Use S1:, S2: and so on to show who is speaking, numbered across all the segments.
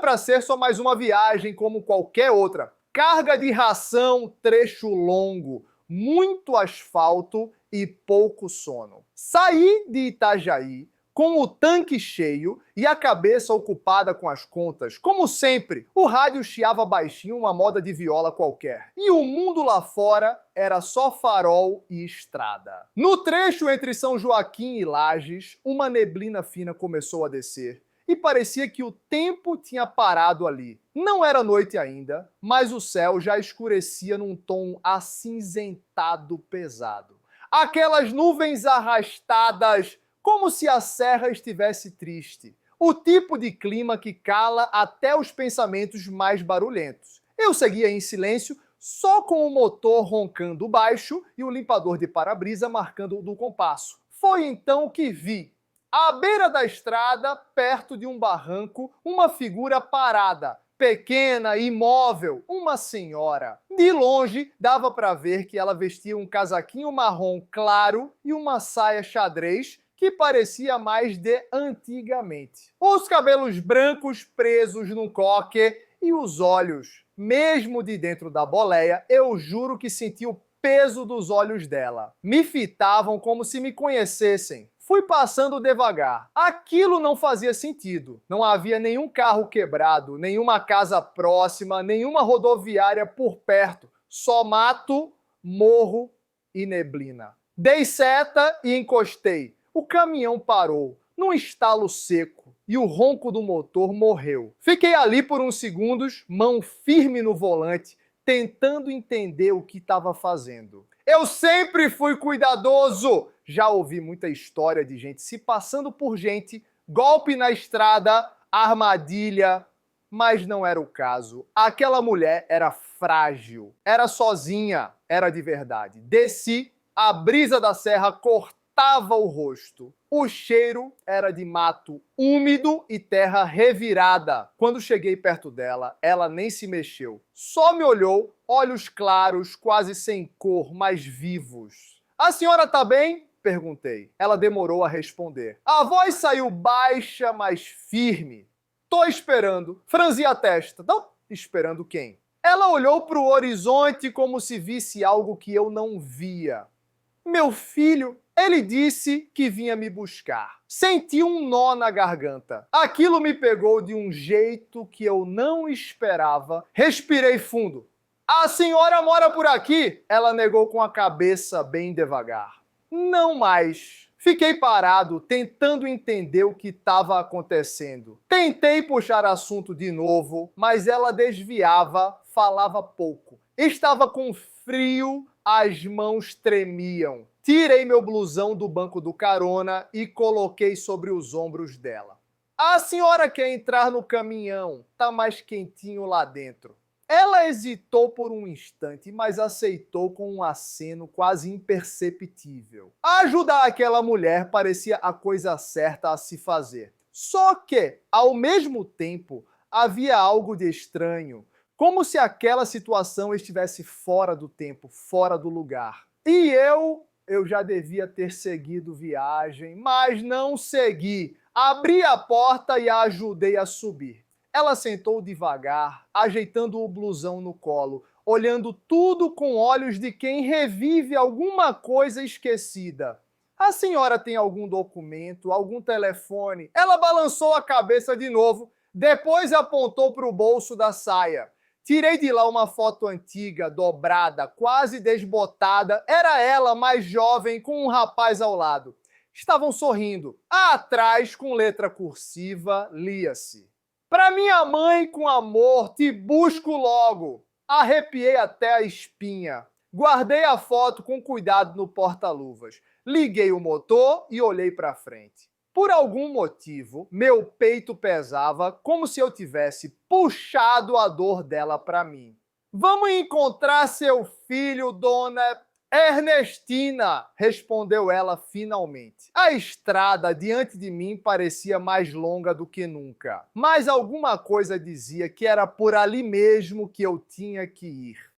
S1: para ser só mais uma viagem como qualquer outra. Carga de ração, trecho longo, muito asfalto e pouco sono. Saí de Itajaí com o tanque cheio e a cabeça ocupada com as contas. Como sempre, o rádio chiava baixinho uma moda de viola qualquer. E o mundo lá fora era só farol e estrada. No trecho entre São Joaquim e Lages, uma neblina fina começou a descer. E parecia que o tempo tinha parado ali. Não era noite ainda, mas o céu já escurecia num tom acinzentado pesado. Aquelas nuvens arrastadas, como se a serra estivesse triste. O tipo de clima que cala até os pensamentos mais barulhentos. Eu seguia em silêncio, só com o motor roncando baixo e o limpador de para-brisa marcando do compasso. Foi então que vi, à beira da estrada, perto de um barranco, uma figura parada, pequena, imóvel, uma senhora. De longe, dava para ver que ela vestia um casaquinho marrom claro e uma saia xadrez que parecia mais de antigamente. Os cabelos brancos presos num coque e os olhos, mesmo de dentro da boleia, eu juro que senti o peso dos olhos dela. Me fitavam como se me conhecessem. Fui passando devagar. Aquilo não fazia sentido. Não havia nenhum carro quebrado, nenhuma casa próxima, nenhuma rodoviária por perto. Só mato, morro e neblina. Dei seta e encostei. O caminhão parou, num estalo seco, e o ronco do motor morreu. Fiquei ali por uns segundos, mão firme no volante, tentando entender o que estava fazendo. Eu sempre fui cuidadoso! Já ouvi muita história de gente se passando por gente, golpe na estrada, armadilha, mas não era o caso. Aquela mulher era frágil, era sozinha, era de verdade. Desci, a brisa da serra cortava o rosto. O cheiro era de mato úmido e terra revirada. Quando cheguei perto dela, ela nem se mexeu. Só me olhou, olhos claros, quase sem cor, mas vivos. A senhora tá bem? Perguntei. Ela demorou a responder. A voz saiu baixa, mas firme. Tô esperando. Franzi a testa. Não, esperando quem? Ela olhou para o horizonte como se visse algo que eu não via. Meu filho, ele disse que vinha me buscar. Senti um nó na garganta. Aquilo me pegou de um jeito que eu não esperava. Respirei fundo. A senhora mora por aqui? Ela negou com a cabeça bem devagar. Não mais. Fiquei parado, tentando entender o que estava acontecendo. Tentei puxar assunto de novo, mas ela desviava, falava pouco. Estava com frio, as mãos tremiam. Tirei meu blusão do banco do carona e coloquei sobre os ombros dela. A senhora quer entrar no caminhão, tá mais quentinho lá dentro. Ela hesitou por um instante, mas aceitou com um aceno quase imperceptível. Ajudar aquela mulher parecia a coisa certa a se fazer. Só que, ao mesmo tempo, havia algo de estranho, como se aquela situação estivesse fora do tempo, fora do lugar. E eu já devia ter seguido viagem, mas não segui. Abri a porta e a ajudei a subir. Ela sentou devagar, ajeitando o blusão no colo, olhando tudo com olhos de quem revive alguma coisa esquecida. A senhora tem algum documento, algum telefone? Ela balançou a cabeça de novo, depois apontou para o bolso da saia. Tirei de lá uma foto antiga, dobrada, quase desbotada. Era ela, mais jovem, com um rapaz ao lado. Estavam sorrindo. Atrás, com letra cursiva, lia-se: "Pra minha mãe, com amor, te busco logo." Arrepiei até a espinha. Guardei a foto com cuidado no porta-luvas. Liguei o motor e olhei para frente. Por algum motivo, meu peito pesava como se eu tivesse puxado a dor dela para mim. "Vamos encontrar seu filho, dona Ernestina", respondeu ela finalmente. A estrada diante de mim parecia mais longa do que nunca, mas alguma coisa dizia que era por ali mesmo que eu tinha que ir.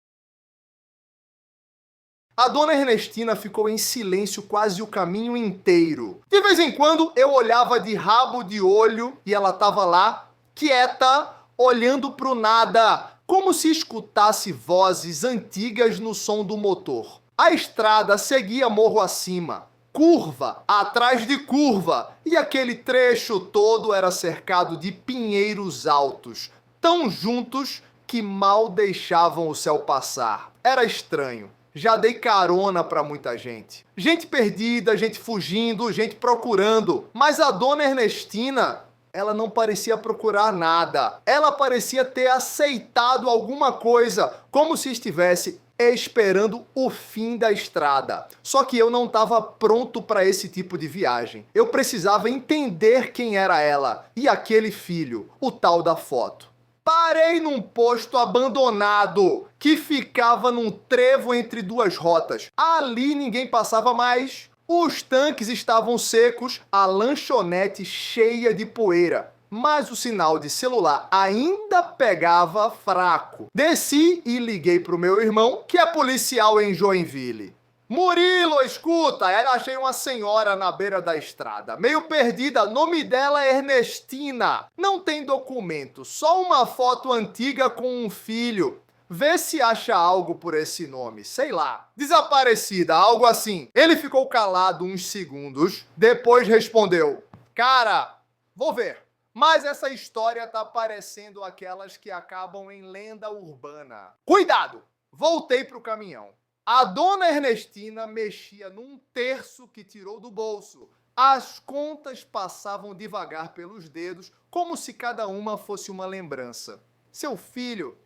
S1: A dona Ernestina ficou em silêncio quase o caminho inteiro. De vez em quando eu olhava de rabo de olho e ela estava lá, quieta, olhando para o nada, como se escutasse vozes antigas no som do motor. A estrada seguia morro acima, curva atrás de curva, e aquele trecho todo era cercado de pinheiros altos, tão juntos que mal deixavam o céu passar. Era estranho. Já dei carona para muita gente. Gente perdida, gente fugindo, gente procurando. Mas a dona Ernestina, ela não parecia procurar nada. Ela parecia ter aceitado alguma coisa, como se estivesse esperando o fim da estrada. Só que eu não estava pronto para esse tipo de viagem. Eu precisava entender quem era ela e aquele filho, o tal da foto. Parei num posto abandonado que ficava num trevo entre duas rotas. Ali ninguém passava mais. Os tanques estavam secos, a lanchonete cheia de poeira. Mas o sinal de celular ainda pegava fraco. Desci e liguei pro meu irmão, que é policial em Joinville. Murilo, escuta, eu achei uma senhora na beira da estrada, meio perdida, nome dela é Ernestina. Não tem documento, só uma foto antiga com um filho. Vê se acha algo por esse nome, sei lá. Desaparecida, algo assim. Ele ficou calado uns segundos, depois respondeu: Cara, vou ver. Mas essa história tá parecendo aquelas que acabam em lenda urbana. Cuidado! Voltei pro caminhão. A dona Ernestina mexia num terço que tirou do bolso. As contas passavam devagar pelos dedos, como se cada uma fosse uma lembrança. Seu filho?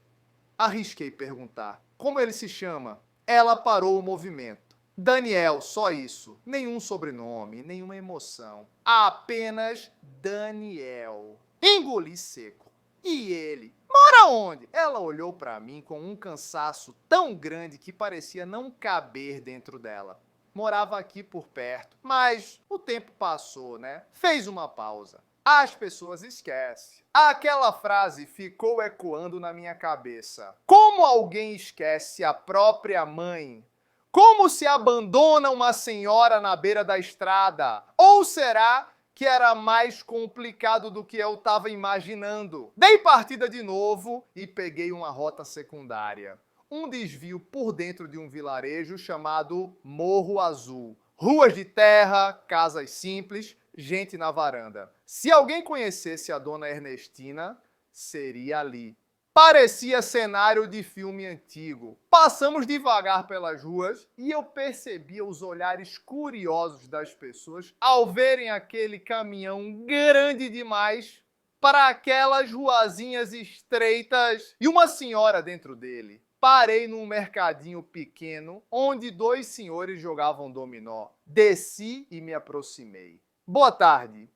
S1: Arrisquei perguntar. Como ele se chama? Ela parou o movimento. Daniel, só isso. Nenhum sobrenome, nenhuma emoção. Apenas Daniel. Engoli seco. E ele? Mora onde? Ela olhou para mim com um cansaço tão grande que parecia não caber dentro dela. Morava aqui por perto, mas o tempo passou, né? Fez uma pausa. As pessoas esquecem. Aquela frase ficou ecoando na minha cabeça. Como alguém esquece a própria mãe? Como se abandona uma senhora na beira da estrada? Ou será que era mais complicado do que eu estava imaginando? Dei partida de novo e peguei uma rota secundária. Um desvio por dentro de um vilarejo chamado Morro Azul. Ruas de terra, casas simples, gente na varanda. Se alguém conhecesse a dona Ernestina, seria ali. Parecia cenário de filme antigo. Passamos devagar pelas ruas e eu percebia os olhares curiosos das pessoas ao verem aquele caminhão grande demais para aquelas ruazinhas estreitas e uma senhora dentro dele. Parei num mercadinho pequeno onde dois senhores jogavam dominó. Desci e me aproximei. Boa tarde.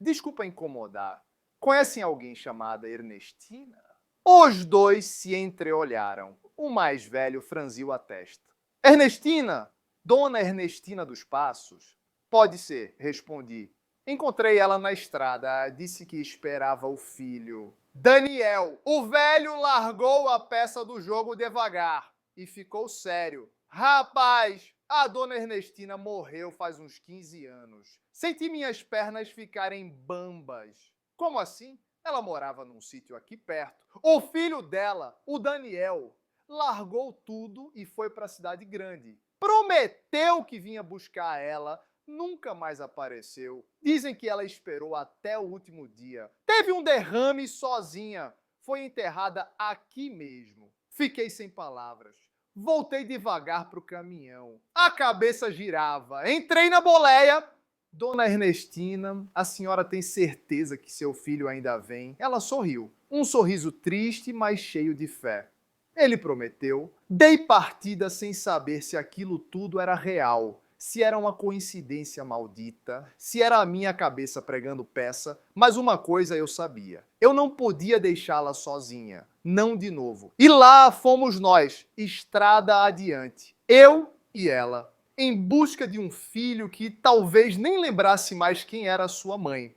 S1: Desculpa incomodar. Conhecem alguém chamada Ernestina? Os dois se entreolharam. O mais velho franziu a testa. Ernestina? Dona Ernestina dos Passos? Pode ser, respondi. Encontrei ela na estrada. Disse que esperava o filho. Daniel. O velho largou a peça do jogo devagar e ficou sério. Rapaz, a dona Ernestina morreu faz uns 15 anos. Senti minhas pernas ficarem bambas. Como assim? Ela morava num sítio aqui perto. O filho dela, o Daniel, largou tudo e foi para a cidade grande. Prometeu que vinha buscar ela, nunca mais apareceu. Dizem que ela esperou até o último dia. Teve um derrame sozinha. Foi enterrada aqui mesmo. Fiquei sem palavras. Voltei devagar para o caminhão. A cabeça girava. Entrei na boleia. Dona Ernestina, a senhora tem certeza que seu filho ainda vem? Ela sorriu. Um sorriso triste, mas cheio de fé. Ele prometeu. Dei partida sem saber se aquilo tudo era real, se era uma coincidência maldita, se era a minha cabeça pregando peça, mas uma coisa eu sabia. Eu não podia deixá-la sozinha. Não de novo. E lá fomos nós, estrada adiante. Eu e ela, em busca de um filho que talvez nem lembrasse mais quem era sua mãe.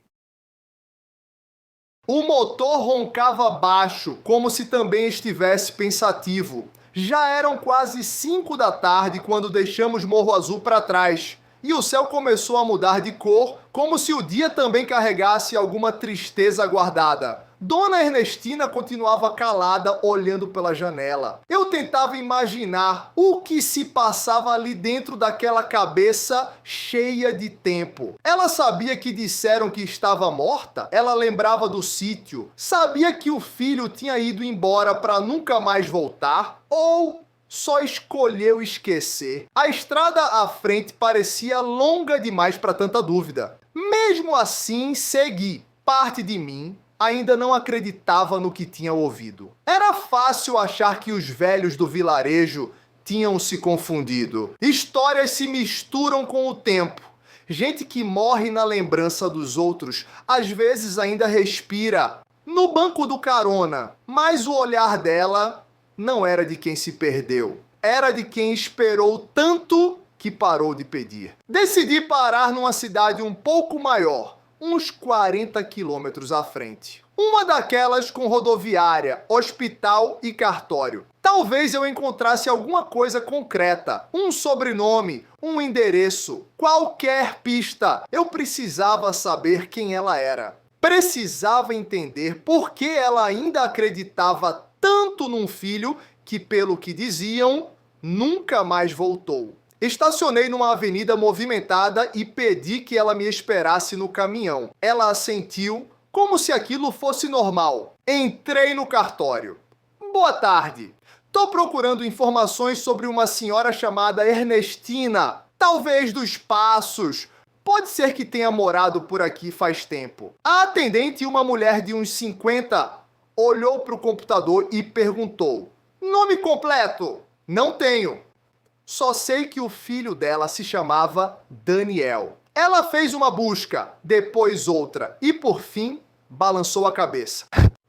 S1: O motor roncava baixo, como se também estivesse pensativo. Já eram quase 5 da tarde quando deixamos Morro Azul para trás, e o céu começou a mudar de cor, como se o dia também carregasse alguma tristeza guardada. Dona Ernestina continuava calada, olhando pela janela. Eu tentava imaginar o que se passava ali dentro daquela cabeça cheia de tempo. Ela sabia que disseram que estava morta? Ela lembrava do sítio? Sabia que o filho tinha ido embora para nunca mais voltar? Ou só escolheu esquecer? A estrada à frente parecia longa demais para tanta dúvida. Mesmo assim, segui. Parte de mim ainda não acreditava no que tinha ouvido. Era fácil achar que os velhos do vilarejo tinham se confundido. Histórias se misturam com o tempo. Gente que morre na lembrança dos outros, às vezes ainda respira no banco do carona, mas o olhar dela não era de quem se perdeu. Era de quem esperou tanto que parou de pedir. Decidi parar numa cidade um pouco maior, uns 40 quilômetros à frente. Uma daquelas com rodoviária, hospital e cartório. Talvez eu encontrasse alguma coisa concreta, um sobrenome, um endereço, qualquer pista. Eu precisava saber quem ela era. Precisava entender por que ela ainda acreditava tanto num filho que, pelo que diziam, nunca mais voltou. Estacionei numa avenida movimentada e pedi que ela me esperasse no caminhão. Ela assentiu, como se aquilo fosse normal. Entrei no cartório. Boa tarde. Tô procurando informações sobre uma senhora chamada Ernestina, talvez dos Passos. Pode ser que tenha morado por aqui faz tempo. A atendente, uma mulher de uns 50, olhou para o computador e perguntou: nome completo? Não tenho. Só sei que o filho dela se chamava Daniel. Ela fez uma busca, depois outra e, por fim, balançou a cabeça.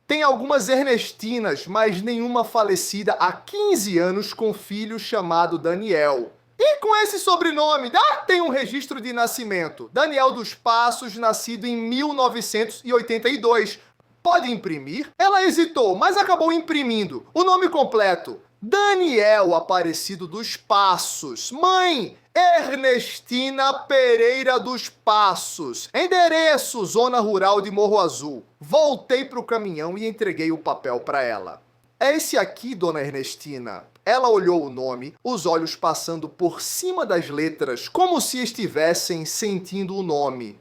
S1: Tem algumas Ernestinas, mas nenhuma falecida há 15 anos com filho chamado Daniel. E com esse sobrenome? Tem um registro de nascimento. Daniel dos Passos, nascido em 1982. Pode imprimir? Ela hesitou, mas acabou imprimindo. O nome completo: Daniel Aparecido dos Passos. Mãe: Ernestina Pereira dos Passos. Endereço: Zona Rural de Morro Azul. Voltei para o caminhão e entreguei o papel para ela. É esse aqui, dona Ernestina. Ela olhou o nome, os olhos passando por cima das letras, como se estivessem sentindo o nome.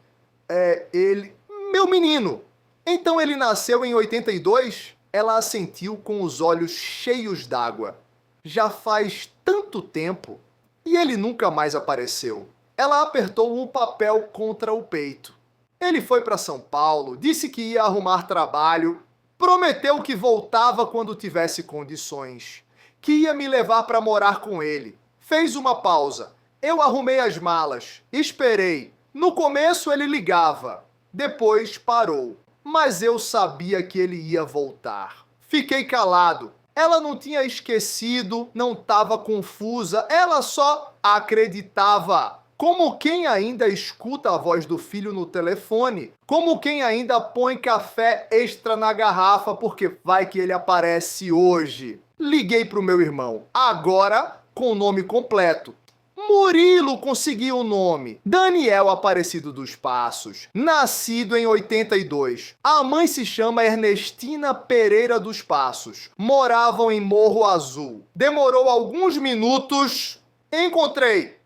S1: É ele... Meu menino! Então ele nasceu em 82? Ela assentiu com os olhos cheios d'água. Já faz tanto tempo. E ele nunca mais apareceu. Ela apertou o papel contra o peito. Ele foi para São Paulo, disse que ia arrumar trabalho, prometeu que voltava quando tivesse condições, que ia me levar para morar com ele. Fez uma pausa. Eu arrumei as malas, esperei. No começo ele ligava, depois parou. Mas eu sabia que ele ia voltar. Fiquei calado. Ela não tinha esquecido, não estava confusa, ela só acreditava. Como quem ainda escuta a voz do filho no telefone, como quem ainda põe café extra na garrafa porque vai que ele aparece hoje. Liguei pro meu irmão, agora com o nome completo. Murilo conseguiu o nome. Daniel Aparecido dos Passos, nascido em 82. A mãe se chama Ernestina Pereira dos Passos. Moravam em Morro Azul. Demorou alguns minutos. Encontrei.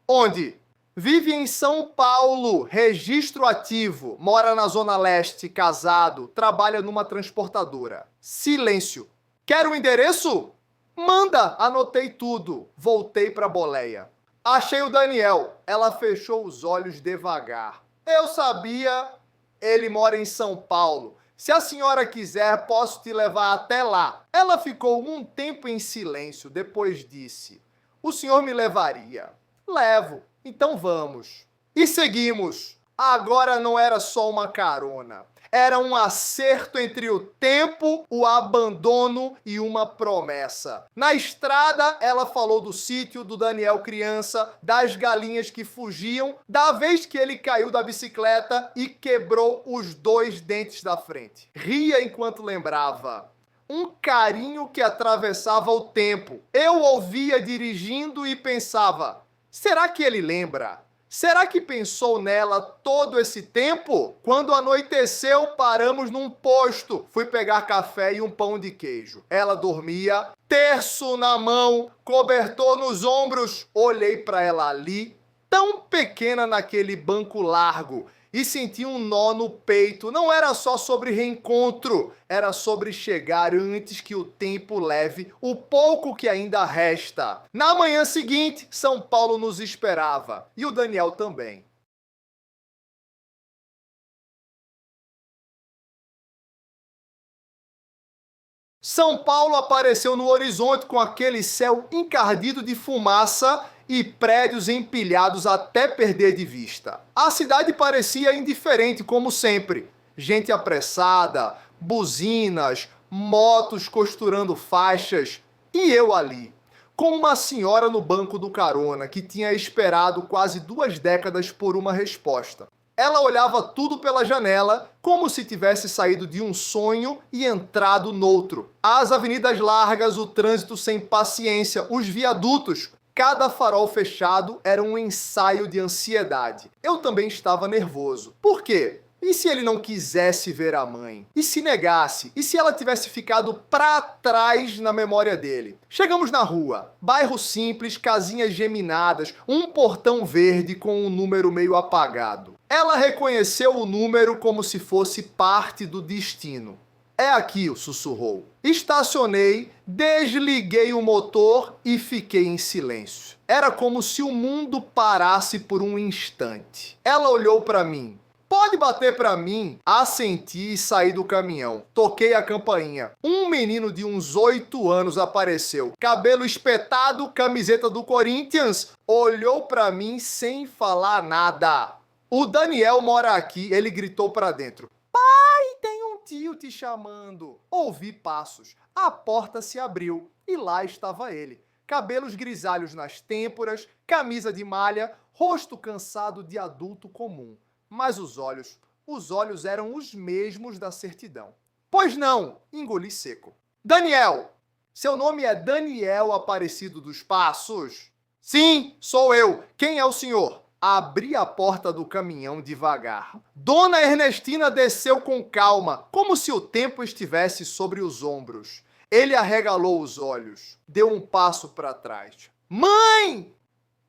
S1: Onde? Vive em São Paulo, registro ativo. Mora na Zona Leste, casado, trabalha numa transportadora. Silêncio. Quer o endereço? Manda! Anotei tudo. Voltei pra boleia. Achei o Daniel. Ela fechou os olhos devagar. Eu sabia. Ele mora em São Paulo. Se a senhora quiser, posso te levar até lá. Ela ficou um tempo em silêncio, depois disse: o senhor me levaria? Levo. Então vamos. E seguimos. Agora não era só uma carona. Era um acerto entre o tempo, o abandono e uma promessa. Na estrada, ela falou do sítio, do Daniel criança, das galinhas que fugiam, da vez que ele caiu da bicicleta e quebrou os 2 dentes da frente. Ria enquanto lembrava. Um carinho que atravessava o tempo. Eu ouvia dirigindo e pensava: será que ele lembra? Será que pensou nela todo esse tempo? Quando anoiteceu, paramos num posto. Fui pegar café e um pão de queijo. Ela dormia, terço na mão, cobertor nos ombros. Olhei para ela ali, tão pequena naquele banco largo, e senti um nó no peito. Não era só sobre reencontro, era sobre chegar antes que o tempo leve o pouco que ainda resta. Na manhã seguinte, São Paulo nos esperava, e o Daniel também. São Paulo apareceu no horizonte com aquele céu encardido de fumaça e prédios empilhados até perder de vista. A cidade parecia indiferente, como sempre. Gente apressada, buzinas, motos costurando faixas. E eu ali, com uma senhora no banco do carona que tinha esperado quase 2 décadas por uma resposta. Ela olhava tudo pela janela, como se tivesse saído de um sonho e entrado noutro. As avenidas largas, o trânsito sem paciência, os viadutos, cada farol fechado era um ensaio de ansiedade. Eu também estava nervoso. Por quê? E se ele não quisesse ver a mãe? E se negasse? E se ela tivesse ficado para trás na memória dele? Chegamos na rua. Bairro simples, casinhas geminadas, um portão verde com um número meio apagado. Ela reconheceu o número como se fosse parte do destino. É aqui, sussurrou. Estacionei, desliguei o motor e fiquei em silêncio. Era como se o mundo parasse por um instante. Ela olhou para mim. Pode bater pra mim? Assenti e saí do caminhão. Toquei a campainha. Um menino de uns 8 anos apareceu. Cabelo espetado, camiseta do Corinthians. Olhou pra mim sem falar nada. O Daniel mora aqui, ele gritou pra dentro. Pai, tem um tio te chamando. Ouvi passos. A porta se abriu e lá estava ele. Cabelos grisalhos nas têmporas, camisa de malha, rosto cansado de adulto comum. Mas os olhos eram os mesmos da certidão. Pois não, engoli seco. Daniel! Seu nome é Daniel Aparecido dos Passos? Sim, sou eu. Quem é o senhor? Abri a porta do caminhão devagar. Dona Ernestina desceu com calma, como se o tempo estivesse sobre os ombros. Ele arregalou os olhos, deu um passo para trás. Mãe!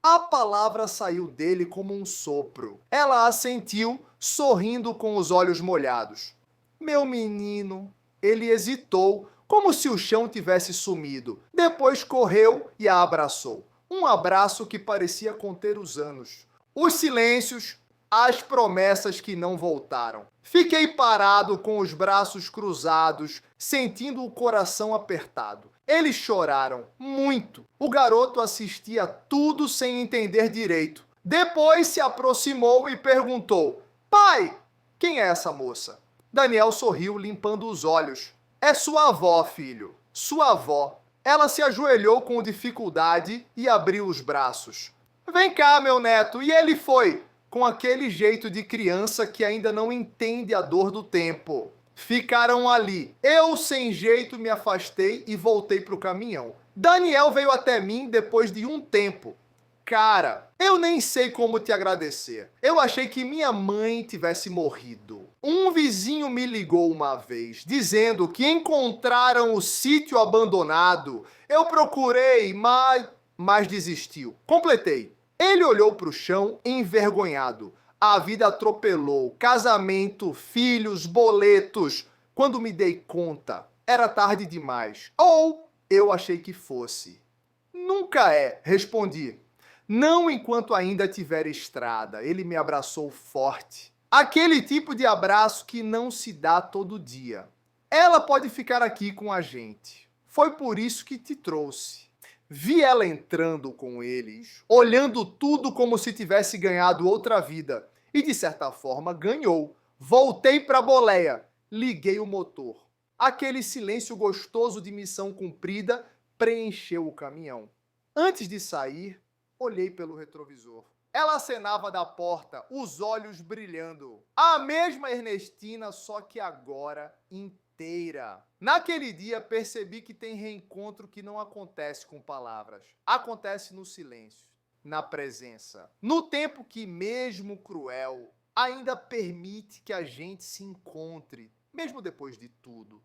S1: A palavra saiu dele como um sopro. Ela assentiu, sorrindo com os olhos molhados. Meu menino. Ele hesitou, como se o chão tivesse sumido. Depois correu e a abraçou. Um abraço que parecia conter os anos. Os silêncios, as promessas que não voltaram. Fiquei parado com os braços cruzados, sentindo o coração apertado. Eles choraram muito. O garoto assistia tudo sem entender direito. Depois se aproximou e perguntou: Pai, quem é essa moça? Daniel sorriu, limpando os olhos. É sua avó, filho. Sua avó. Ela se ajoelhou com dificuldade e abriu os braços. Vem cá, meu neto. E ele foi, com aquele jeito de criança que ainda não entende a dor do tempo. Ficaram ali. Eu, sem jeito, me afastei e voltei pro caminhão. Daniel veio até mim depois de um tempo. Cara, eu nem sei como te agradecer. Eu achei que minha mãe tivesse morrido. Um vizinho me ligou uma vez, dizendo que encontraram o sítio abandonado. Eu procurei, mas desistiu. Completei. Ele olhou pro chão, envergonhado. A vida atropelou, casamento, filhos, boletos. Quando me dei conta, era tarde demais. Ou eu achei que fosse. Nunca é, respondi. Não enquanto ainda tiver estrada. Ele me abraçou forte. Aquele tipo de abraço que não se dá todo dia. Ela pode ficar aqui com a gente. Foi por isso que te trouxe. Vi ela entrando com eles, olhando tudo como se tivesse ganhado outra vida. E, de certa forma, ganhou. Voltei para a boleia. Liguei o motor. Aquele silêncio gostoso de missão cumprida preencheu o caminhão. Antes de sair, olhei pelo retrovisor. Ela acenava da porta, os olhos brilhando. A mesma Ernestina, só que agora inteira. Naquele dia, percebi que tem reencontro que não acontece com palavras. Acontece no silêncio. na presença. No tempo que, mesmo cruel, ainda permite que a gente se encontre, mesmo depois de tudo.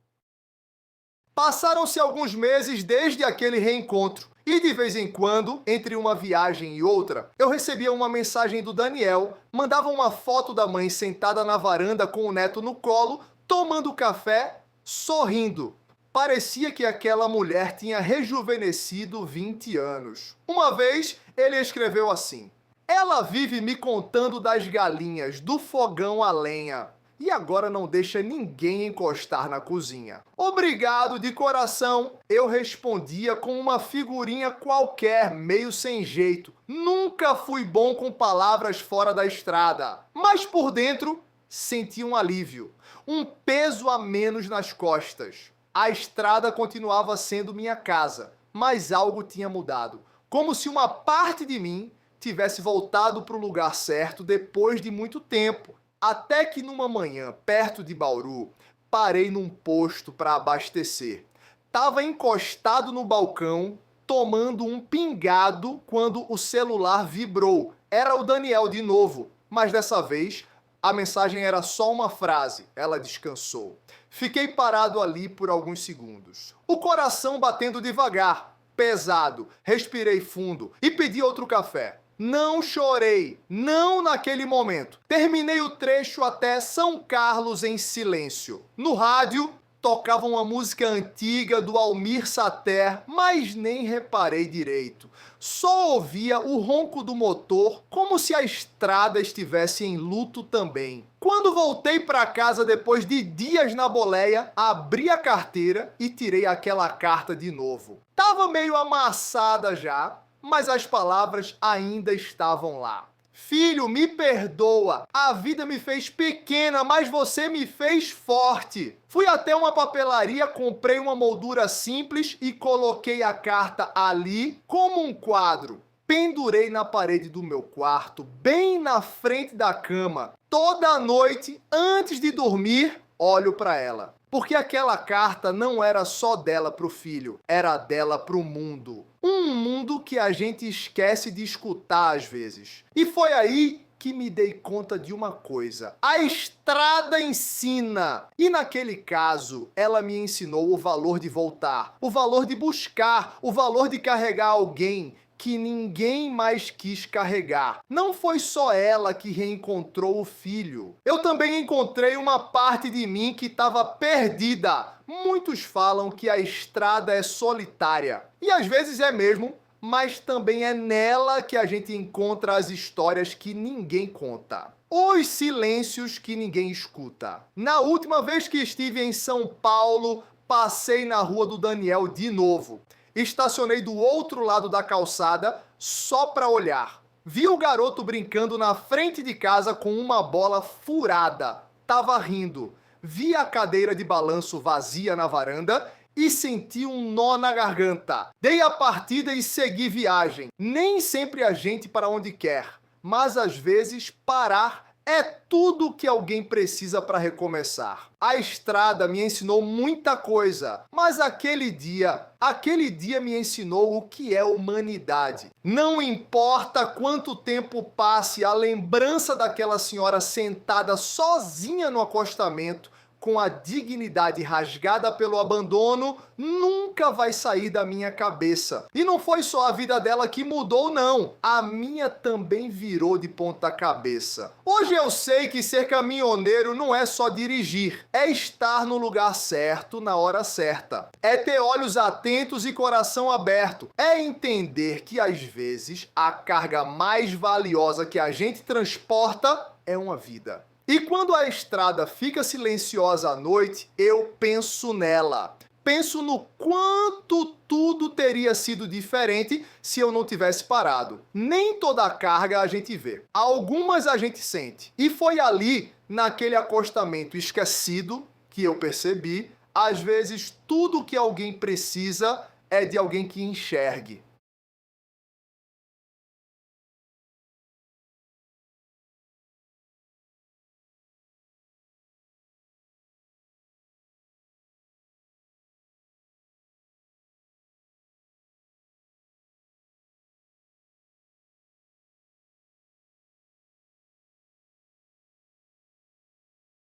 S1: Passaram-se alguns meses desde aquele reencontro, e de vez em quando, entre uma viagem e outra, eu recebia uma mensagem do Daniel, mandava uma foto da mãe sentada na varanda com o neto no colo, tomando café, sorrindo. Parecia que aquela mulher tinha rejuvenescido 20 anos. Uma vez, ele escreveu assim: "Ela vive me contando das galinhas, do fogão a lenha. E agora não deixa ninguém encostar na cozinha." "Obrigado de coração", eu respondia com uma figurinha qualquer, meio sem jeito. Nunca fui bom com palavras fora da estrada. Mas por dentro, senti um alívio, um peso a menos nas costas. A estrada continuava sendo minha casa, mas algo tinha mudado. Como se uma parte de mim tivesse voltado para o lugar certo depois de muito tempo. Até que numa manhã, perto de Bauru, parei num posto para abastecer. Tava encostado no balcão, tomando um pingado, quando o celular vibrou. Era o Daniel de novo, mas dessa vez a mensagem era só uma frase. Ela descansou. Fiquei parado ali por alguns segundos. O coração batendo devagar, pesado. Respirei fundo e pedi outro café. Não chorei, não naquele momento. Terminei o trecho até São Carlos em silêncio. No rádio, tocava uma música antiga do Almir Sater, mas nem reparei direito. Só ouvia o ronco do motor, como se a estrada estivesse em luto também. Quando voltei para casa depois de dias na boleia, abri a carteira e tirei aquela carta de novo. Tava meio amassada já, mas as palavras ainda estavam lá. "Filho, me perdoa. A vida me fez pequena, mas você me fez forte." Fui até uma papelaria, comprei uma moldura simples e coloquei a carta ali como um quadro. Pendurei na parede do meu quarto, bem na frente da cama. Toda noite, antes de dormir, olho para ela. Porque aquela carta não era só dela pro filho, era dela pro mundo. Um mundo que a gente esquece de escutar às vezes. E foi aí que me dei conta de uma coisa: a estrada ensina. E naquele caso, ela me ensinou o valor de voltar, o valor de buscar, o valor de carregar alguém que ninguém mais quis carregar. Não foi só ela que reencontrou o filho. Eu também encontrei uma parte de mim que estava perdida. Muitos falam que a estrada é solitária. E às vezes é mesmo, mas também é nela que a gente encontra as histórias que ninguém conta. Os silêncios que ninguém escuta. Na última vez que estive em São Paulo, passei na rua do Daniel de novo. Estacionei do outro lado da calçada só para olhar. Vi o garoto brincando na frente de casa com uma bola furada. Tava rindo. Vi a cadeira de balanço vazia na varanda e senti um nó na garganta. Dei a partida e segui viagem. Nem sempre a gente para onde quer, mas às vezes parar é tudo que alguém precisa para recomeçar. A estrada me ensinou muita coisa, mas aquele dia me ensinou o que é humanidade. Não importa quanto tempo passe, a lembrança daquela senhora sentada sozinha no acostamento, com a dignidade rasgada pelo abandono, nunca vai sair da minha cabeça. E não foi só a vida dela que mudou, não. A minha também virou de ponta cabeça. Hoje eu sei que ser caminhoneiro não é só dirigir, é estar no lugar certo, na hora certa. É ter olhos atentos e coração aberto. É entender que às vezes a carga mais valiosa que a gente transporta é uma vida. E quando a estrada fica silenciosa à noite, eu penso nela. Penso no quanto tudo teria sido diferente se eu não tivesse parado. Nem toda a carga a gente vê. Algumas a gente sente. E foi ali, naquele acostamento esquecido, que eu percebi, às vezes tudo que alguém precisa é de alguém que enxergue.